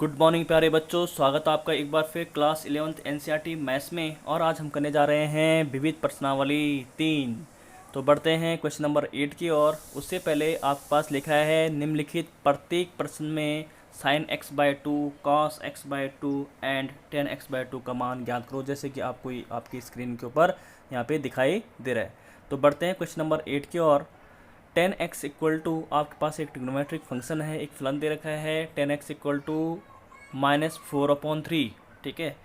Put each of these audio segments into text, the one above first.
Good morning प्यारे बच्चों, स्वागत है आपका एक बार फिर क्लास 11th एनसीईआरटी मैथ्स में। और आज हम करने जा रहे हैं विविध प्रश्नावली 3। तो बढ़ते हैं क्वेश्चन नंबर 8 की ओर। उससे पहले आपके पास लिखा है निम्नलिखित प्रत्येक प्रश्न में sin x/2 cos x/2 and tan x/2 का मान ज्ञात करो, जैसे कि आपको आपकी स्क्रीन के ऊपर यहाँ पे दिखाई दे रहा है। तो बढ़ते हैं क्वेश्चन नंबर 8 की ओर। 10x इक्वल टू, आपके पास एक ट्रिग्नोमेट्रिक फंक्शन है, एक फलन दे रखा है 10x इक्वल टू -4/3। ठीक है,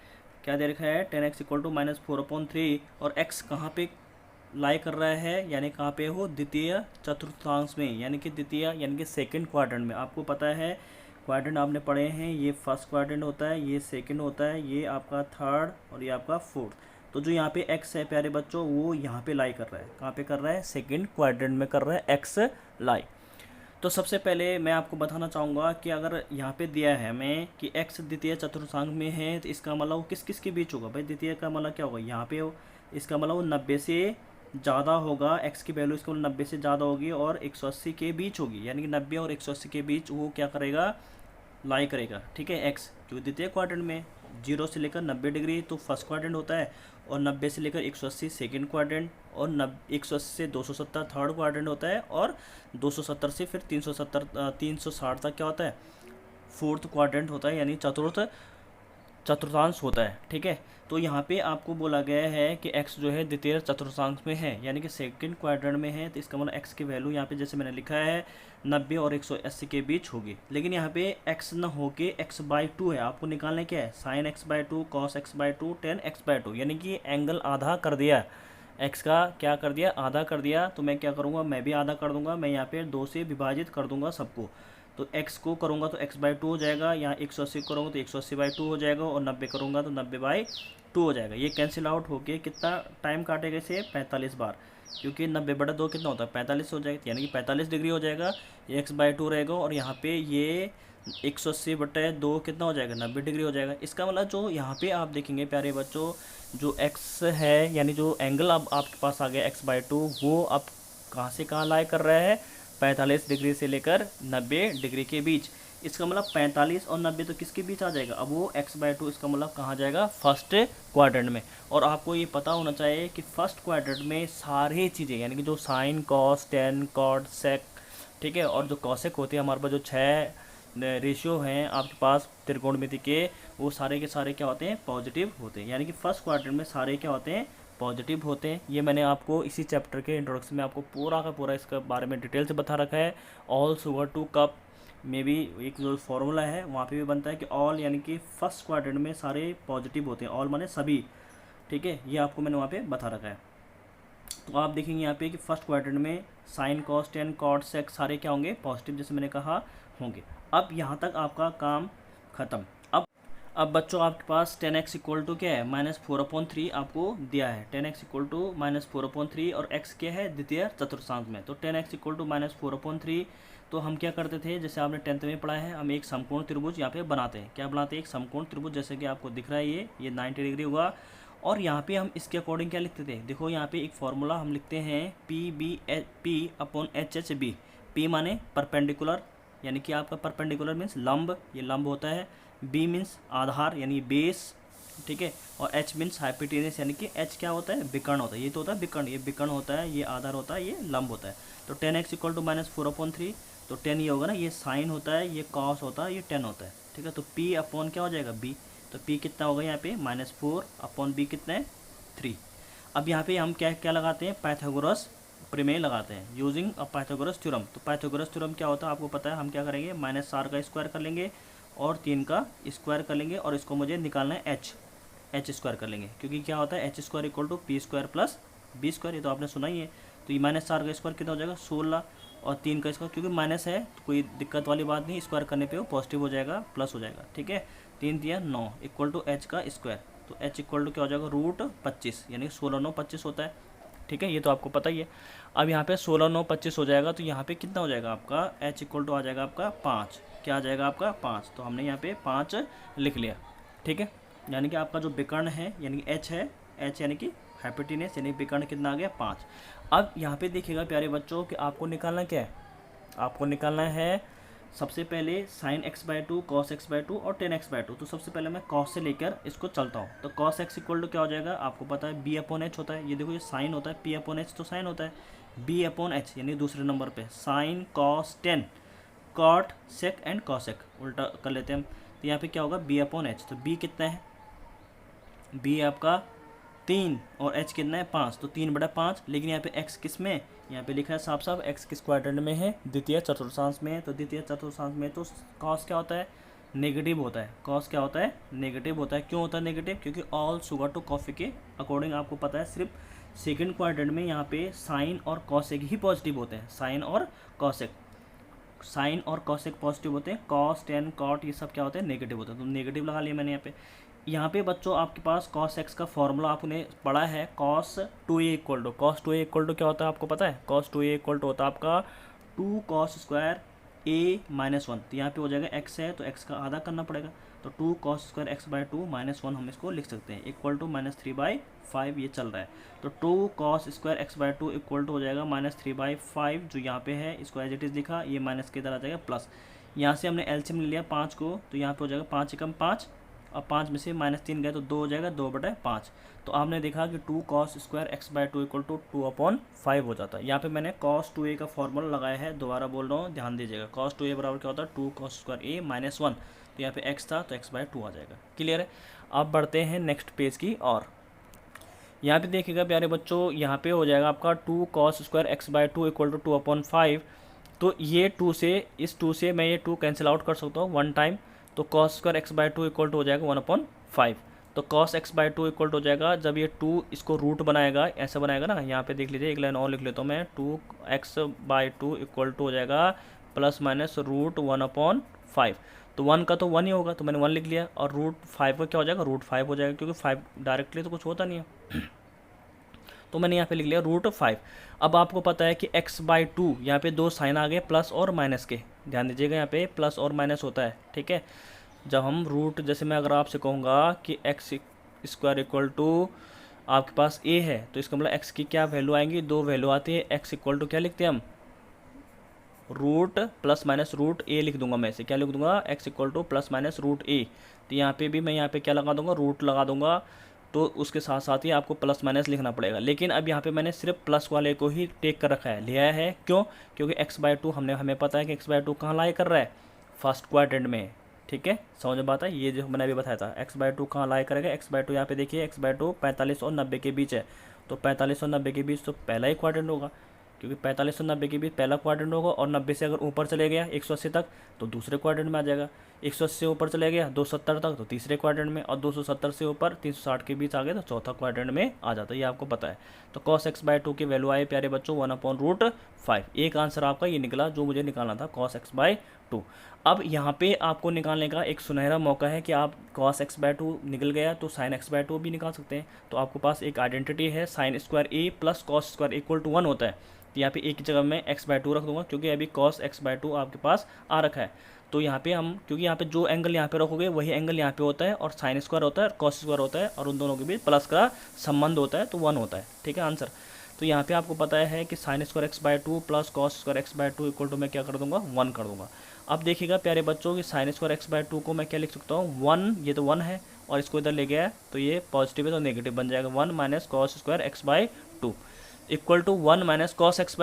क्या दे रखा है 10x इक्वल टू -4/3। और x कहाँ पे लाई कर रहा है, यानी कहाँ पे हो, द्वितीय चतुर्थांश में, यानी कि द्वितीय यानी कि सेकंड क्वाड्रेंट में। आपको पता है क्वाड्रेंट आपने पढ़े हैं, ये फर्स्ट क्वाड्रेंट होता है, ये सेकंड होता है, ये आपका थर्ड और ये आपका फोर्थ। तो जो यहाँ पे x है प्यारे बच्चों, वो यहाँ पे लाई कर रहा है, कहाँ पे कर रहा है, सेकंड क्वाड्रेंट में कर रहा है x लाई। तो सबसे पहले मैं आपको बताना चाहूँगा कि अगर यहाँ पे दिया है हमें कि x द्वितीय चतुर्थांश में है, तो इसका मतलब वो किस किस के बीच होगा भाई। द्वितीय का मतलब क्या होगा, यहाँ पे हो, इसका मतलब वो 90 से ज़्यादा होगा, x की वैल्यू इसका 90 से ज़्यादा होगी और 180 के बीच होगी, यानी कि 90 और 180 के बीच वो क्या करेगा, लाई करेगा। ठीक है, एक्स जो द्वितीय क्वाड्रेंट में 0 से लेकर 90 डिग्री तो फर्स्ट क्वाड्रेंट होता है, और 90 से लेकर 180 सेकंड क्वाड्रेंट, और 180 से 270 थर्ड क्वाड्रेंट होता है, और 270 से फिर 360 तक क्या होता है, फोर्थ क्वाड्रेंट होता है, यानी चतुर्थांश होता है। ठीक है, तो यहाँ पे आपको बोला गया है कि x जो है द्वितीय चतुर्थांश में है, यानी कि सेकंड क्वाड्रेंट में है, तो इसका मतलब x की वैल्यू यहाँ पे जैसे मैंने लिखा है 90 और 180 के बीच होगी। लेकिन यहाँ पे x न हो के x/2 है, आपको निकालना क्या है, sin x/2 cos x/2 tan x/2, यानी कि एंगल आधा कर दिया, x का क्या कर दिया, आधा कर दिया। तो मैं क्या करूँगा, मैं भी आधा कर दूंगा, मैं यहाँ पे 2 से विभाजित कर दूंगा सबको। तो x को करूँगा तो x/2 हो जाएगा, यहाँ 180 करूँगा तो 180/2 हो जाएगा, और 90 करूँगा तो 90/2 हो जाएगा। ये कैंसिल आउट होके कितना टाइम काटेगा इसे, 45 बार, क्योंकि 90/2 कितना होता है, 45 हो जाएगा, यानी कि 45 डिग्री हो जाएगा। ये x/2 रहेगा, और यहाँ पे ये 180/2 कितना हो जाएगा, 90 डिग्री हो जाएगा। इसका मतलब जो यहाँ पे आप देखेंगे प्यारे बच्चों, जो x है, यानी जो एंगल अब आपके पास आ गया x/2, वो अब कहाँ से कहाँ लाई कर रहा है, 45 डिग्री से लेकर 90 डिग्री के बीच। इसका मतलब 45 और 90 तो किसके बीच आ जाएगा, अब वो x/2, इसका मतलब कहाँ जाएगा, फर्स्ट क्वाड्रेंट में। और आपको ये पता होना चाहिए कि फर्स्ट क्वाड्रेंट में सारी चीज़ें, यानी कि जो sine cos tan cot sec, ठीक है, और जो कॉसेक होते हैं हमारे पास, जो 6 रेशियो हैं आपके पास त्रिकोणमिति के, वो सारे के सारे क्या होते हैं, पॉजिटिव होते हैं। यानी कि फर्स्ट क्वाड्रेंट में सारे क्या होते हैं, पॉजिटिव होते हैं। ये मैंने आपको इसी चैप्टर के इंट्रोडक्शन में आपको पूरा का पूरा इसके बारे में डिटेल से बता रखा है। ऑल शुगर टू कप में भी एक जो फॉर्मूला है वहाँ पे भी बनता है कि ऑल यानी कि फर्स्ट क्वाड्रेंट में सारे पॉजिटिव होते हैं, ऑल माने सभी। ठीक है, ये आपको मैंने वहाँ पे बता रखा है। तो आप देखेंगे यहाँ पे कि फर्स्ट क्वाड्रेंट में sine cos tan cot sec सारे क्या होंगे, पॉजिटिव, जैसे मैंने कहा होंगे। अब यहाँ तक आपका काम खत्म। अब बच्चों आपके पास 10x इक्वल टू क्या है, -4/3 आपको दिया है। 10x इक्वल टू -4/3 और x क्या है, द्वितीय चतुर्थांश में। तो 10x इक्वल टू -4/3, तो हम क्या करते थे, जैसे आपने 10th में पढ़ा है, हम एक समकोण त्रिभुज यहाँ पे बनाते हैं। क्या बनाते हैं, एक समकोण त्रिभुज, जैसे कि आपको दिख रहा है ये 90 डिग्री हुआ। और यहाँ पे हम इसके अकॉर्डिंग क्या लिखते थे, देखो यहाँ पे एक फॉर्मूला हम लिखते हैं P/HB। P माने परपेंडिकुलर, यानी कि आपका परपेंडिकुलर मीन्स लंब, ये लंब होता है। B मीन्स आधार यानी बेस, ठीक है, और H मीन्स हाइपोटेनस, यानी कि H क्या होता है, विकर्ण होता है। ये तो होता है विकर्ण, ये विकर्ण होता है, ये आधार होता है, ये लंब होता है। तो 10x इक्वल टू -4/3, तो 10 ये होगा ना, ये साइन होता है, ये कॉस होता है, ये 10 होता है। ठीक है, तो P अपॉन क्या हो जाएगा, B। तो P कितना होगा यहाँ पे, -4/B कितना है, 3। अब यहाँ पे हम क्या क्या लगाते हैं, पाइथागोरस प्रमेय लगाते हैं, यूजिंग अ पाइथागोरस थ्योरम। तो पाइथागोरस थ्योरम क्या होता है आपको पता है, हम क्या करेंगे, -4 का स्क्वायर कर लेंगे और 3 का स्क्वायर कर लेंगे, और इसको मुझे निकालना है एच स्क्वायर कर लेंगे, क्योंकि क्या होता है h² equal to P² plus B², ये तो आपने सुना ही है। तो ये -4 का स्क्वायर कितना हो जाएगा, 16, और 3 का स्क्वायर, क्योंकि माइनस है तो कोई दिक्कत वाली बात नहीं, स्क्वायर करने पे वो पॉजिटिव हो जाएगा, प्लस हो जाएगा। ठीक है, 3 दिया 9 इक्वल टू h का स्क्वायर, तो h इक्वल टू क्या हो जाएगा, √25, यानी 16 9 25 होता है। ठीक है, ये तो आपको पता ही है। अब यहाँ पे 16 9 25 हो जाएगा, तो यहाँ पे कितना हो जाएगा आपका, h इक्वल टू आ जाएगा आपका 5। क्या आ जाएगा आपका 5, तो हमने यहाँ पे 5 लिख लिया। ठीक है, यानी कि आपका जो विकर्ण है, यानी कि h है, h यानी कि हाइपोटेनस, यानी विकर्ण कितना आ गया, 5। अब यहाँ पे देखिएगा प्यारे बच्चों कि आपको निकालना क्या है, आपको निकालना है सबसे पहले sine x by two, cos x by two और टेन एक्स बाई टू। तो सबसे पहले मैं कॉस से लेकर इसको चलता हूँ। तो कॉस एक्स इक्वल टू क्या हो जाएगा, आपको पता है बी अपॉन एच होता है। ये देखो ये साइन होता है, पी अपॉन एच तो साइन होता है, बी अपॉन एच यानी दूसरे नंबर पे sine cos tan cot sec and cosec, उल्टा कर लेते हैं हम। तो यहाँ पे क्या होगा, बी अपॉन एच। तो बी कितना है, बी आपका 3 और h कितना है 5, तो 3/5। लेकिन यहाँ पे x किस में, यहाँ पे लिखा है साफ साफ x किस क्वाड्रेंट में है, द्वितीय चतुर्थांश में है। तो द्वितीय चतुर्थांश में तो cos क्या होता है, नेगेटिव होता है। cos क्या होता है, नेगेटिव होता है। क्यों होता है नेगेटिव, क्योंकि ऑल शुगर टू कॉफ़ी के अकॉर्डिंग आपको पता है सिर्फ सेकेंड क्वाड्रेंट में यहाँ पे साइन और कॉसेक ही पॉजिटिव होते हैं। साइन और कॉसेक, साइन और कॉसेक पॉजिटिव होते हैं, कॉस टेन कॉट ये सब क्या होते हैं, नेगेटिव होते हैं। तो नेगेटिव लगा लिया मैंने यहाँ पे। यहाँ पे बच्चों आपके पास cos x का फॉर्मूला आपने पढ़ा है, cos 2a equal to, cos 2a equal to क्या होता है आपको पता है, cos 2a इक्वल टू होता है आपका 2 cos स्क्वायर a-1। तो यहाँ पे हो जाएगा x है तो x का आधा करना पड़ेगा। तो 2 cos स्क्वायर x बाई 2 -1 हम इसको लिख सकते हैं, इक्वल टू -3/5 ये चल रहा है। तो 2 cos square x by 2 equal to हो जाएगा -3/5 जो यहाँ पे है, इसको एज इट इज़ लिखा, ये माइनस के इधर आ जाएगा प्लस। यहाँ से हमने एलसीएम ले लिया 5 को, तो यहाँ पे हो जाएगा 5 एकम 5 और 5 में से -3 गए तो 2 हो जाएगा, 2/5। तो आपने देखा कि 2 cos square x by 2 equal to 2/5 हो जाता है। यहाँ पे मैंने cos 2a का फॉर्मूला लगाया है, दोबारा बोल रहा हूँ ध्यान दीजिएगा। cos 2a बराबर क्या होता है, 2 cos स्क्वायर a-1। तो यहाँ पे x था तो x बाई 2 आ जाएगा। क्लियर है। अब बढ़ते हैं नेक्स्ट पेज की और यहाँ पे देखिएगा प्यारे बच्चों, यहाँ पे हो जाएगा आपका 2 cos square x by 2 equal to 2/5। तो ये 2 से, इस 2 से मैं ये 2 कैंसिल आउट कर सकता हूँ वन टाइम। तो cos square x by 2 equal to हो जाएगा 1/5। तो cos x by 2 equal to हो जाएगा, जब ये 2 इसको रूट बनाएगा, ऐसा बनाएगा ना, यहाँ पे देख लीजिए एक लाइन और लिख लेता हूँ मैं, 2x बाई 2 इक्वल टू हो जाएगा ±√1/5। तो 1 का तो 1 ही होगा, तो मैंने 1 लिख लिया। और √5 का क्या हो जाएगा, √5 हो जाएगा, क्योंकि 5 डायरेक्टली तो कुछ होता नहीं है। तो मैंने यहाँ पे लिख लिया √5। अब आपको पता है कि x बाई 2, यहाँ पे 2 साइन आ गए प्लस और माइनस के, ध्यान दीजिएगा यहाँ पे प्लस और माइनस होता है, ठीक है। जब हम रूट, जैसे मैं अगर आपसे कहूँगा कि x स्क्वायर इक्वल टू आपके पास a है, तो इसका मतलब x की क्या वैल्यू आएंगी, 2 वैल्यू आती है। x इक्वल टू क्या लिखते हैं हम, root plus minus root a लिख दूंगा मैं इसे, क्या लिख दूंगा, x equal to plus minus root a। तो यहाँ पे भी मैं यहाँ पे क्या लगा दूंगा, रूट लगा दूंगा। तो उसके साथ साथ ही आपको प्लस माइनस लिखना पड़ेगा। लेकिन अब यहाँ पे मैंने सिर्फ प्लस वाले को ही टेक कर रखा है, लिया है। क्यों, क्योंकि x बाई 2 हमें पता है कि x बाई 2 कहाँ लाई कर रहा है, फर्स्ट क्वाड्रेंट में, ठीक है। समझ में बात है, ये जो मैंने अभी बताया था x बाई 2 कहाँ लाई करेगा। x बाई 2 यहाँ पे देखिए, x बाई 2 45 और 90 के बीच है। तो 45 और 90 के बीच तो पहला ही क्वाड्रेंट होगा, क्योंकि 45 और 90 के बीच पहला क्वाड्रेंट होगा। और 90 से अगर ऊपर चले गया 180 तक तो दूसरे क्वाड्रेंट में आ जाएगा। 180 से ऊपर चले गया 270 तक तो तीसरे क्वाड्रेंट में, और 270 से ऊपर 360 के बीच आ गया तो चौथा क्वाड्रेंट में आ जाता है, ये आपको पता है। तो cos x बाई 2 की वैल्यू आई प्यारे बच्चों 1/√5। एक आंसर आपका ये निकला जो मुझे निकालना था, cos x बाई 2। अब यहाँ पे आपको निकालने का एक सुनहरा मौका है कि आप cos x बाई 2 निकल गया तो sin x बाई 2 भी निकाल सकते हैं। तो आपके पास एक आइडेंटिटी है, sin square a plus cos square equal to 1 होता है। तो यहाँ पे एक की जगह मैं x बाई 2 रख दूंगा, क्योंकि अभी cos x बाई 2 आपके पास आ रखा है। तो यहाँ पे हम, क्योंकि यहाँ पे जो एंगल यहाँ पे रखोगे वही एंगल यहाँ पे होता है, और साइन स्क्वायर होता है और cos स्क्वायर होता है, और उन दोनों के बीच प्लस का संबंध होता है, तो 1 होता है, ठीक है आंसर। तो यहाँ पे आपको पता है कि sine square x by 2 plus cos square x by 2 equal to मैं क्या कर दूंगा, 1 कर दूंगा। अब देखिएगा प्यारे बच्चों कि साइन स्क्वायर x बाई 2 को मैं क्या लिख सकता हूँ, 1, ये तो 1 है, और इसको इधर ले गया है तो ये पॉजिटिव है तो नेगेटिव बन जाएगा, 1 minus cos square x by 2 equal to 1 minus cos x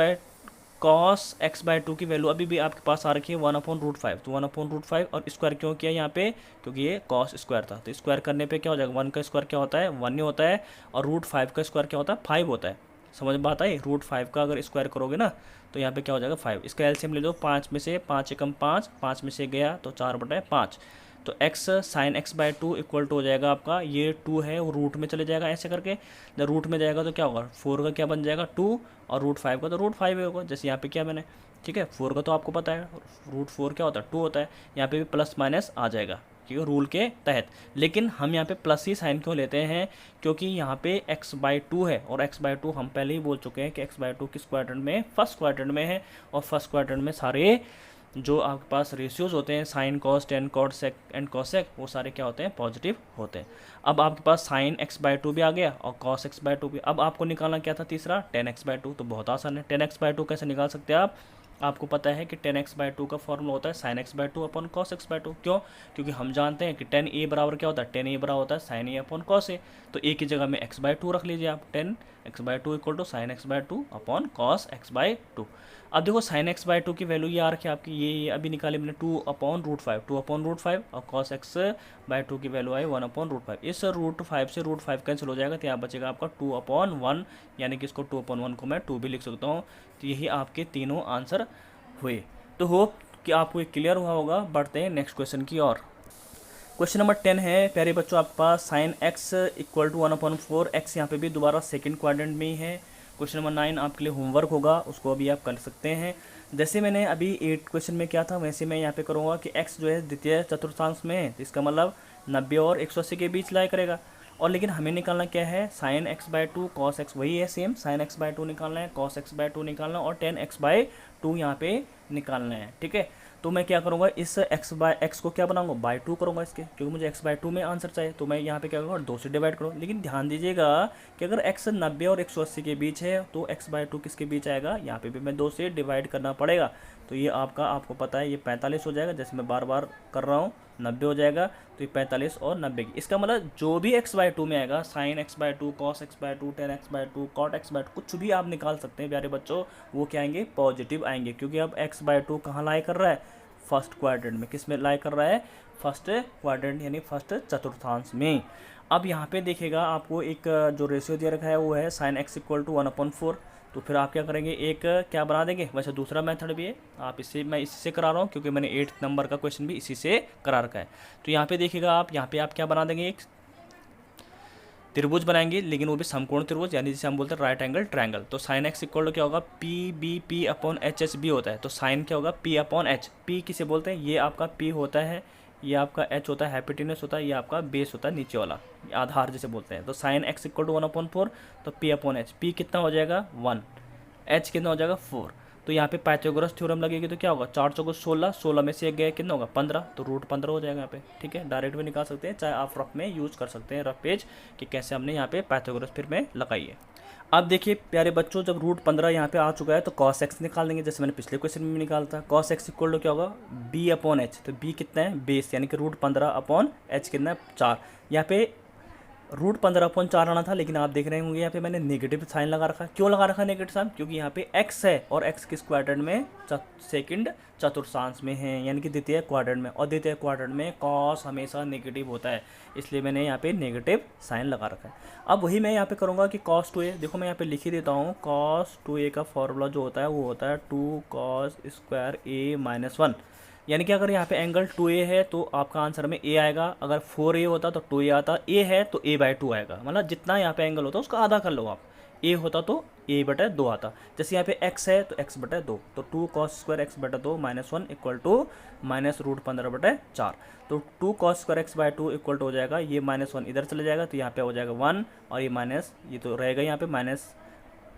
by 2 की वैल्यू अभी भी आपके पास आ रखी है 1/√5। तो 1/√5 और स्क्वायर क्यों किया यहाँ पे, क्योंकि ये cos स्क्वायर था। तो स्क्वायर करने पे क्या हो जाएगा, 1 का स्क्वायर क्या होता है, 1 ही होता है, और √5 का स्क्वायर क्या होता है, 5 होता है। समझ में बात आई, √5 का अगर स्क्वायर करोगे ना तो यहाँ पे क्या हो जाएगा 5। इसका एलसीएम ले लो, 5 में से 5 एकम 5, 5 में से गया तो 4/5। तो x sine x by 2 equal to हो जाएगा आपका, ये 2 है वो रूट में चले जाएगा ऐसे करके। जब रूट में जाएगा तो क्या होगा, 4 का क्या बन जाएगा 2, और √5 का तो √5 ही होगा, जैसे यहाँ पे किया मैंने, ठीक है। 4 का तो आपको पता है, √4 क्या होता है 2 होता है। यहाँ पे भी प्लस माइनस आ जाएगा क्योंकि रूल के तहत। लेकिन हम यहाँ पे प्लस ही साइन क्यों लेते हैं, क्योंकि यहाँ पे x बाई 2 है, और x बाई 2 हम पहले ही बोल चुके हैं कि x बाई 2 किस क्वाड्रेंट में, फर्स्ट क्वाड्रेंट में है। और फर्स्ट क्वाड्रेंट में सारे जो आपके पास रेशियोज होते हैं, sine cos tan cot sec and cosec, वो सारे क्या होते हैं, पॉजिटिव होते हैं। अब आपके पास साइन x बाई 2 भी आ गया और cos x बाई 2 भी। अब आपको निकालना क्या था तीसरा, tan x बाई 2। तो बहुत आसान है, tan x बाई 2 कैसे निकाल सकते हैं आप, आपको पता है कि 10x/2 का फॉर्मूला होता है sin x/2 upon cos x/2। क्यों? क्योंकि हम जानते हैं कि 10a बराबर क्या होता है, 10a बराबर होता है sin a upon cos a। तो a की जगह में x/2 रख लीजिए आप, 10x/2 equal to sin x/2 upon cos x/2। अब देखो sin x/2 की वैल्यू ये आ रखी है आपकी, ये अभी निकाली मैंने 2/√5, 2/√5 और cos x/2 की वैल्यू आई 1/√5। इस √5 से √5 कैंसिल हो जाएगा तो यहाँ बचेगा आपका 2/1, यानी कि इसको 2/1 को मैं 2 भी लिख सकता हूँ। तो यही आपके तीनों आंसर हुए। तो होप कि आपको ये क्लियर हुआ होगा। बढ़ते हैं नेक्स्ट क्वेश्चन की ओर। क्वेश्चन नंबर 10 है प्यारे बच्चों आपके पास sin x equal to 1/4। x यहाँ पे भी दोबारा सेकंड क्वाड्रेंट में ही है। क्वेश्चन नंबर 9 आपके लिए होमवर्क होगा, उसको अभी आप कर सकते हैं। जैसे मैंने अभी 8 क्वेश्चन में किया था वैसे मैं यहाँ पे करूँगा कि x जो है द्वितीय चतुर्थांश में है, तो इसका मतलब 90 और 180 के बीच लाया करेगा। और लेकिन हमें निकालना क्या है, sin x/2 cos x, वही है सेम, sin x/2 निकालना है, cos x/2 निकालना है और 10x/2 यहाँ पे निकालना है। ठीक है, तो मैं क्या करूँगा, इस x को क्या बनाऊंगा, बाई 2 करूँगा इसके, क्योंकि मुझे x/2 में आंसर चाहिए। तो मैं यहाँ पे क्या करूँगा, 2 से डिवाइड करूँ। लेकिन ध्यान दीजिएगा कि अगर x 90 और 180 के बीच है तो x/2 किसके बीच आएगा, यहाँ पे भी मैं 2 से डिवाइड करना पड़ेगा। तो ये आपको पता है ये 45 हो जाएगा, जैसे मैं बार बार कर रहा हूँ, 90 हो जाएगा। तो ये 45 और 90 की, इसका मतलब जो भी x/2 में आएगा, sin x/2 cos x/2 10x/2 cot x/2 कुछ भी आप निकाल सकते हैं प्यारे बच्चों, वो क्या आएंगे, पॉजिटिव आएंगे। क्योंकि अब x/2 कहाँ लाई कर रहा है, फर्स्ट क्वाड्रेंट में। किस में लाई कर रहा है, फर्स्ट क्वाड्रेंट यानी फर्स्ट चतुर्थांश में। अब यहाँ पे देखिएगा आपको एक जो रेशियो दिया रखा है वो है sin x इक्वल टू 1/4। तो फिर आप क्या करेंगे, एक क्या बना देंगे, वैसे दूसरा मेथड भी है, आप इससे मैं इसी से करा रहा हूँ क्योंकि मैंने 8 नंबर का क्वेश्चन भी इसी से करा रखा है। तो यहाँ पे देखिएगा आप, यहाँ पे आप क्या बना देंगे, एक त्रिभुज बनाएंगे, लेकिन वो भी समकोण त्रिभुज, यानी जिसे हम बोलते हैं राइट एंगल ट्रायंगल। तो sin x इक्वल टू क्या होगा, p upon H H B होता है। तो साइन क्या होगा, p अपॉन एच। p किसे बोलते हैं, ये आपका p होता है, ये आपका h होता है, हैपिटिनस होता है, ये आपका बेस होता है नीचे वाला, आधार जिसे बोलते हैं। तो sin x इक्वल टू 1/4, तो p अपॉन एच, p कितना हो जाएगा 1, h कितना हो जाएगा 4। तो यहाँ पे पाइथागोरस थ्योरम लगेगी तो क्या होगा, 4 चौको 16, 16 में से एक गया कितना होगा 15, तो √15 हो जाएगा यहाँ पे। ठीक है, डायरेक्ट भी निकाल सकते हैं, चाहे आप रफ में यूज़ कर सकते हैं, रफ पेज कि कैसे हमने यहाँ पे पाइथागोरस फिर में लगाई है। अब देखिए प्यारे बच्चों, जब √15 यहाँ पे आ चुका है तो cos x निकाल देंगे, जैसे मैंने पिछले क्वेश्चन में भी निकाला था। cos x इक्वल टू क्या होगा, b अपॉन एच। तो b कितना है, बेस, यानी कि √15 अपॉन एच कितना है 4। यहाँ पे √15/4 आना था, लेकिन आप देख रहे होंगे यहाँ पे मैंने नेगेटिव साइन लगा रखा है। क्यों लगा रखा है नेगेटिव साइन, क्योंकि यहाँ पे x है और x किस क्वाड्रेंट में, सेकंड चतुर्थांश में है, यानी कि द्वितीय क्वाड्रेंट में। और द्वितीय क्वाड्रेंट में cos हमेशा नेगेटिव होता है, इसलिए मैंने यहाँ पे नेगेटिव साइन लगा रखा है। अब वही मैं यहाँ पे करूँगा कि cos 2a, देखो मैं यहाँ पे लिख ही देता हूँ, cos 2a का फॉर्मूला जो होता है वो होता है 2 cos स्क्वायर a - 1। यानी कि अगर यहाँ पे एंगल 2a है तो आपका आंसर में a आएगा, अगर 4a होता तो 2a आता, a है तो a/2 आएगा। मतलब जितना यहाँ पे एंगल होता है उसका आधा कर लो आप, a होता तो a/2 आता। जैसे यहाँ पे x है तो x/2, तो 2 cos square x/2 - 1 equal to -√15/4। तो 2 cos square x/2 equal to हो जाएगा, ये -1 इधर चले जाएगा तो यहाँ पे हो जाएगा 1, और ये माइनस, ये तो रहेगा यहाँ पे माइनस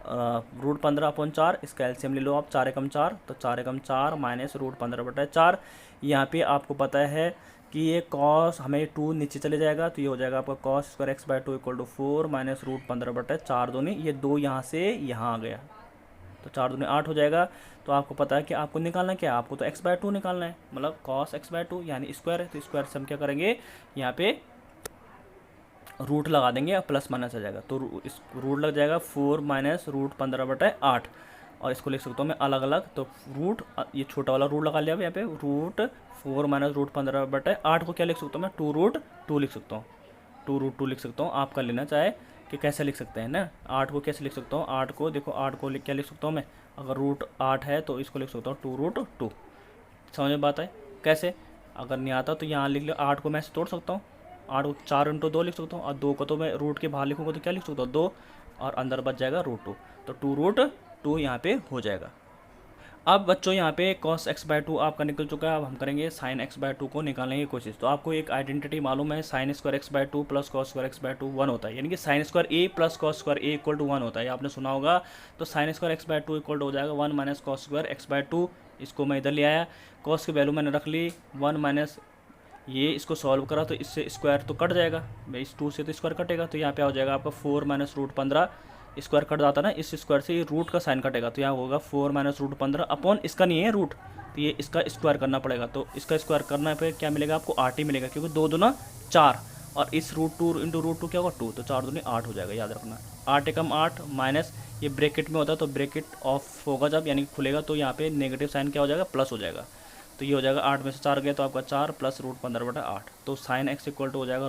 √15/4। इसका एलसीएम ले लो आप, 4 एकम 4, तो 4 एकम 4 माइनस √15/4। यहाँ पे आपको पता है कि ये cos हमें 2 नीचे चले जाएगा, तो ये हो जाएगा आपका cos square x/2 equal to 4 minus √15/4 दूनी, ये 2 यहाँ से यहाँ आ गया, तो 4 दूनी 8 हो जाएगा। तो आपको पता है कि आपको निकालना क्या है, आपको तो x/2 निकालना है, मतलब cos x/2 यानी स्क्वायर है, तो स्क्वायर से हम क्या करेंगे, यहाँ पे रूट लगा देंगे और प्लस माइनस आ जाएगा। तो इस रूट लग जाएगा 4 माइनस √15/8, और इसको लिख सकता हूँ मैं अलग अलग। तो रूट, ये छोटा वाला रूट लगा लिया यहाँ पे, √4 माइनस √15/8 को क्या लिख सकता हूँ मैं, 2√2 लिख सकता हूँ, 2√2 लिख सकता हूँ। आपका लेना चाहे कि कैसे लिख सकते हैं ना, 8 को कैसे लिख सकता हूँ, 8 को देखो, 8 को क्या लिख सकता हूँ मैं, अगर √8 है तो इसको लिख सकता हूँ 2√2। समझ में बात है कैसे, अगर नहीं आता तो यहाँ लिख लो, 8 को मैं ऐसे तोड़ सकता हूँ, 8 को 4 × 2 लिख सकता हूँ, और 2 को तो मैं रूट के बाहर लिखूँगा तो क्या लिख सकता हूँ 2, और अंदर बच जाएगा √2, तो 2√2 यहाँ पे हो जाएगा। अब बच्चों यहाँ पे cos x/2 आपका निकल चुका है, अब हम करेंगे sin x/2 को निकालने की कोशिश। तो आपको एक आइडेंटिटी मालूम है, sin square x/2 plus cos square x/2 1 होता है, यानी कि sin square a plus cos square a equal to 1 होता है, आपने सुना होगा। तो sin square x/2 equal to हो जाएगा 1 माइनस cos स्क्वायर x/2। इसको मैं इधर ले आया, cos की वैल्यू मैंने रख ली 1 माइनस, ये इसको सॉल्व करा तो इससे स्क्वायर तो कट जाएगा, इस 2 से तो स्क्वायर कटेगा, तो यहाँ पे हो जाएगा आपका 4 माइनस √15 स्क्वायर कट जाता है ना, इस स्क्वायर से ये रूट का साइन कटेगा, तो यहाँ होगा 4 माइनस रूट 15 अपॉन इसका नहीं है रूट, तो ये इसका स्क्वायर करना पड़ेगा। तो इसका स्क्वायर करने पे क्या मिलेगा आपको, 8 ही मिलेगा, क्योंकि 2 दूना 4 और इस रूट 2 इंटू रूट 2 क्या होगा 2, तो 4 दूनी 8 हो जाएगा, याद रखना। 8 एकम 8 माइनस ये ब्रैकेट में होता है तो ब्रैकेट ऑफ होगा जब, यानी खुलेगा तो यहाँ पे नेगेटिव साइन क्या हो जाएगा, प्लस हो जाएगा। तो ये हो जाएगा 8 में से 4 गया तो आपका 4 प्लस रूट 15/8, तो साइन एक्स इक्वल टू हो जाएगा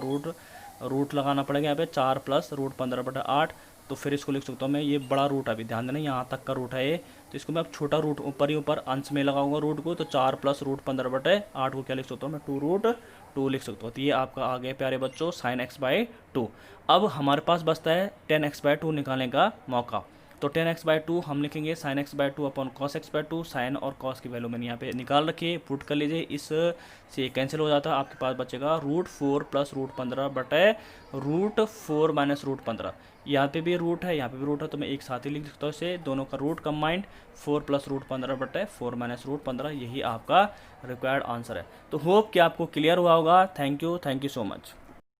रूट लगाना पड़ेगा यहाँ पे 4 प्लस रूट 15/8। तो फिर इसको लिख सकता हूँ मैं, ये बड़ा रूट अभी ध्यान देना यहाँ तक का रूट है ये, तो इसको मैं अब छोटा रूट ऊपर ही ऊपर अंश में लगाऊंगा रूट को, तो 4 प्लस रूट 15/8 को क्या लिख सकता हूँ मैं, 2√2 लिख सकता हूँ। तो ये आपका आ गया प्यारे बच्चों साइन x/2। अब हमारे पास बचता है tan x/2 निकालने का मौका। तो tan x/2 हम लिखेंगे sin x/2 upon cos x/2। Sine और cos की वैल्यू मैंने यहाँ पे निकाल रखी है, पुट कर लीजिए, इस से कैंसिल हो जाता है, आपके पास बचेगा √4 प्लस √15/√4 माइनस √15। यहाँ पे भी रूट है, यहाँ पे भी रूट है, तो मैं एक साथ ही लिख सकता हूँ इसे, दोनों का रूट कंबाइंड 4 प्लस √15/4 माइनस √15, यही आपका रिक्वायर्ड आंसर है। तो होप कि आपको क्लियर हुआ होगा। Thank you so much.